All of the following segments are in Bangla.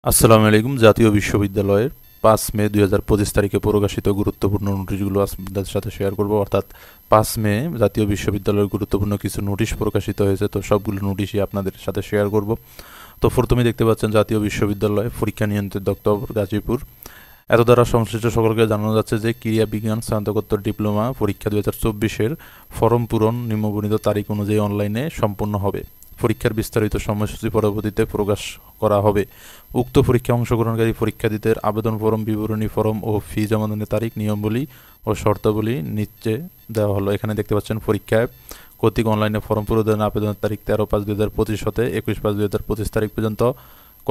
আসসালামু আলাইকুম। জাতীয় বিশ্ববিদ্যালয়ের ৫ মে ২০২৫ তারিখে প্রকাশিত গুরুত্বপূর্ণ নোটিশগুলো আপনাদের সাথে শেয়ার করব। অর্থাৎ ৫ মে জাতীয় বিশ্ববিদ্যালয়ের গুরুত্বপূর্ণ কিছু নোটিশ প্রকাশিত হয়েছে, তো সবগুলো নোটিশই আপনাদের সাথে শেয়ার করব। তো প্রথমেই দেখতে পাচ্ছেন জাতীয় বিশ্ববিদ্যালয় পরীক্ষা নিয়ন্ত্রণ দপ্তর গাজীপুর। এত দ্বারা সংশ্লিষ্ট সকলকে জানানো যাচ্ছে যে ক্রীড়া বিজ্ঞান স্নাতকোত্তর ডিপ্লোমা পরীক্ষা ২০২৪-এর ফরম পূরণ নিম্নবর্ণিত তারিখ অনুযায়ী অনলাইনে সম্পন্ন হবে। পরীক্ষার বিস্তারিত সময়সূচি পরবর্তীতে প্রকাশ করা হবে। উক্ত পরীক্ষায় অংশগ্রহণকারী পরীক্ষার্থীদের আবেদন ফরম, বিবরণী ফরম ও ফি জমাদানের তারিখ, নিয়মাবলী ও শর্তাবলী নিচে দেওয়া হলো। এখানে দেখতে পাচ্ছেন পরীক্ষায় কর্তৃক অনলাইনে ফরম পূরণের আবেদনের তারিখ 13/5/2025 হতে 21/5/2025 তারিখ পর্যন্ত।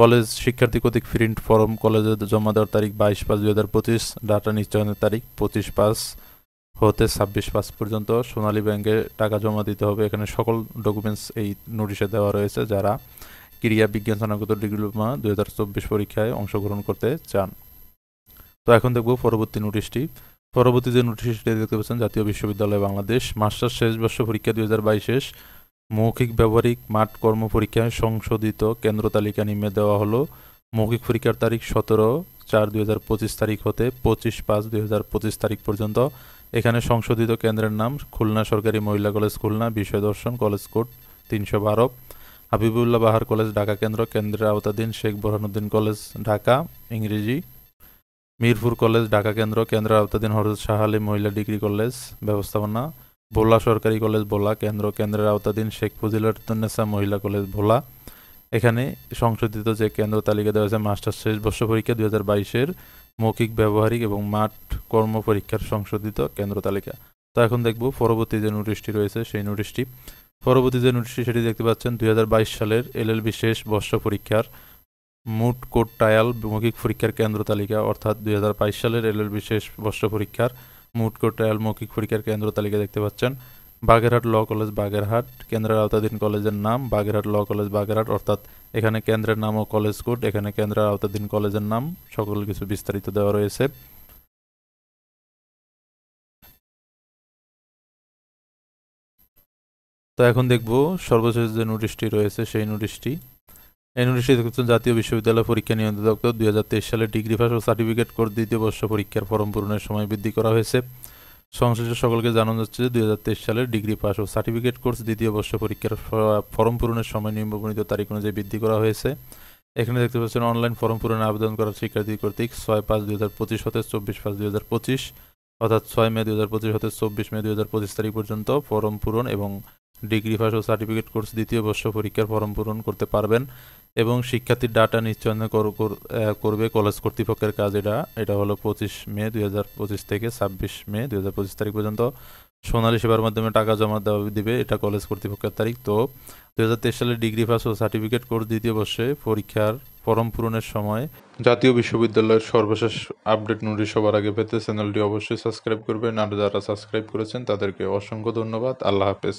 কলেজ শিক্ষার্থী কর্তৃক প্রিন্ট ফরম কলেজে জমা দেওয়ার তারিখ 22/5/2025। ডাটা নিশ্চয়নের তারিখ 25/5 হতে 26/5 পর্যন্ত। সোনালী ব্যাংকে টাকা জমা দিতে হবে। এখানে সকল ডকুমেন্টস এই নোটিশে দেওয়া রয়েছে যারা ক্রীড়া বিজ্ঞান স্নাতকোত্তর ডিপ্লোমা 2024 পরীক্ষায় অংশগ্রহণ করতে চান। তো এখন দেখব পরবর্তী নোটিশটি। পরবর্তী যে নোটিশটি দেখতে পাচ্ছেন জাতীয় বিশ্ববিদ্যালয় বাংলাদেশ মাস্টার্স শেষ বর্ষ পরীক্ষা 2022 মৌখিক ব্যবহারিক মাঠ কর্ম পরীক্ষায় সংশোধিত কেন্দ্র তালিকা নিম্নে দেওয়া হলো। মৌখিক পরীক্ষার তারিখ 17/4/2025 তারিখ হতে 25/5/2025 তারিখ পর্যন্ত। এখানে সংশোধিত কেন্দ্রের নাম খুলনা সরকারি মহিলা কলেজ খুলনা, বিষয় দর্শন, কলেজ কোড 312। হাবিবুল্লাহ বাহার কলেজ ঢাকা কেন্দ্র, কেন্দ্রের আওতাধীন শেখ বোরহানুদ্দিন কলেজ ঢাকা ইংরেজি। মিরপুর কলেজ ঢাকা কেন্দ্র, কেন্দ্রের আওতাধীন হযরত শাহ আলী মহিলা ডিগ্রি কলেজ ব্যবস্থাপনা। ভোলা সরকারি কলেজ ভোলা কেন্দ্র, কেন্দ্রের আওতাধীন শেখ ফজিলাতুন্নেসা মহিলা কলেজ ভোলা। এখানে সংশোধিত যে কেন্দ্র তালিকা দেওয়া হয়েছে মাস্টার্স শেষ বর্ষ পরীক্ষা 2022-এর মৌখিক ব্যবহারিক এবং মাঠ কর্ম পরীক্ষার সংশোধিত কেন্দ্র তালিকা। তো এখন দেখব পরবর্তী যে নোটিশটি রয়েছে সেই নোটিশটি। পরবর্তী যে নোটিশটি সেটি দেখতে পাচ্ছেন 2022 সালের এলএলবি শেষ বর্ষ পরীক্ষার মুট কোড ট্রায়াল মৌখিক পরীক্ষার কেন্দ্র তালিকা। অর্থাৎ 2022 সালের এলএলবি শেষ বর্ষ পরীক্ষার মুট কোড ট্রায়াল মৌখিক পরীক্ষার কেন্দ্র তালিকা দেখতে পাচ্ছেন। বাগেরহাট ল কলেজ বাগেরহাট, কেন্দ্রের আওতাধীন কলেজের নাম বাগেরহাট ল কলেজ বাগেরহাট। অর্থাৎ এখানে কেন্দ্রের নাম ও কলেজ কোড, এখানে কেন্দ্রের আওতাধীন কলেজের নাম, সকল কিছু বিস্তারিত দেওয়া রয়েছে। তো এখন দেখব সর্বশেষ যে নোটিশটি রয়েছে সেই নোটিশটি। এই নোটিশটি দেখছেন জাতীয় বিশ্ববিদ্যালয় পরীক্ষা নিয়ন্ত্রণ দপ্তর 2023 সালে ডিগ্রি পাস ও সার্টিফিকেট কোর্স দ্বিতীয় বর্ষ পরীক্ষার ফরম পূরণের সময় বৃদ্ধি করা হয়েছে। সংশ্লিষ্ট সকলকে জানানো যাচ্ছে যে 2023 সালের ডিগ্রি পাস ও সার্টিফিকেট কোর্স দ্বিতীয় বর্ষ পরীক্ষার ফরম পূরণের সময় নিম্নবর্ণিত তারিখ অনুযায়ী বৃদ্ধি করা হয়েছে। এখানে দেখতে পাচ্ছেন অনলাইন ফরম পূরণে আবেদন করার শিক্ষার্থী কর্তৃক 6/5/2025 হতে 24/5/2025, অর্থাৎ 6 মে 2025 হতে 24 মে 2025 তারিখ পর্যন্ত ফরম পূরণ এবং ডিগ্রি পাস ও সার্টিফিকেট কোর্স দ্বিতীয় বর্ষ পরীক্ষার ফরম পূরণ করতে পারবেন। এবং শিক্ষার্থীর ডাটা নিশ্চয়ন করবে কলেজ কর্তৃপক্ষের কাজ। এটা হলো 25 মে 2025 থেকে 26 মে 2025 তারিখ পর্যন্ত। সোনালী সেবার মাধ্যমে টাকা জমা দিবে, এটা কলেজ কর্তৃপক্ষের তারিখ। তো 2023 সালে ডিগ্রি পাস ও সার্টিফিকেট কোর্স দ্বিতীয় বর্ষে পরীক্ষার ফরম পূরণের সময় জাতীয় বিশ্ববিদ্যালয়ের সর্বশেষ আপডেট নোটিশ সবার আগে পেতে চ্যানেলটি অবশ্যই সাবস্ক্রাইব করবেন। আর যারা সাবস্ক্রাইব করেছেন তাদেরকে অসংখ্য ধন্যবাদ। আল্লাহ হাফেজ।